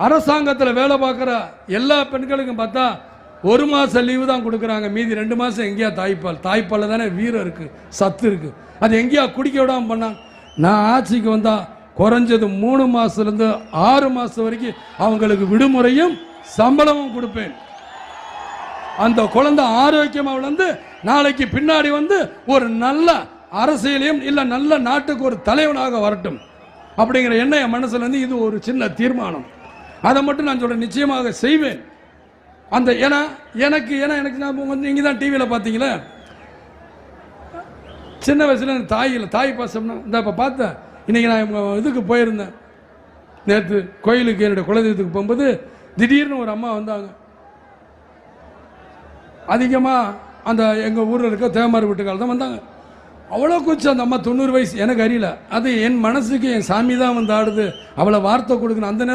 அரசாங்கத்தில் வேலை பார்க்குற எல்லா பெண்களுக்கும் பார்த்தா 1 மாதம் லீவு தான் கொடுக்குறாங்க. மீதி 2 மாதம் எங்கேயா தாய்ப்பால் தானே வீரம் இருக்குது, சத்து இருக்குது. அது எங்கேயா குடிக்க விடாமல் பண்ணாங்க. நான் ஆட்சிக்கு வந்தால் குறைஞ்சது 3 மாதத்துலேருந்து 6 மாதம் வரைக்கும் அவங்களுக்கு விடுமுறையும் சம்பளமும் கொடுப்பேன். அந்த குழந்தை ஆரோக்கியமாக வளர்ந்து நாளைக்கு பின்னாடி வந்து ஒரு நல்ல அரசியலையும் இல்லை நல்ல நாட்டுக்கு ஒரு தலைவனாக வரட்டும் அப்படிங்கிற எண்ணம் என் மனசுல இருந்து இது ஒரு சின்ன தீர்மானம். அதை மட்டும் நான் சொல்றேன், நிச்சயமாக செய்வேன். அந்த எனக்கு நான் வந்து நீங்கள் தான் டிவியில் பார்த்தீங்களே, சின்ன வயசுல எனக்கு தாய் பாசம்னா இந்த இப்போ பார்த்தேன். இன்னைக்கு நான் இதுக்கு போயிருந்தேன், நேற்று கோயிலுக்கு என்னுடைய குலதெய்வத்துக்கு போகும்போது திடீர்னு ஒரு அம்மா வந்தாங்க. அதிகமாக அந்த எங்கள் ஊரில் இருக்க தேமாறு வீட்டுக்கால் தான் வந்தாங்க. அவ்வளோ கூச்சு அந்த அம்மா, 90 வயசு, எனக்கு அறியல. அது என் மனசுக்கு என் சாமி தான் வந்து ஆடுது, அவளை வார்த்தை கொடுக்கணும். அந்த நேரத்தில்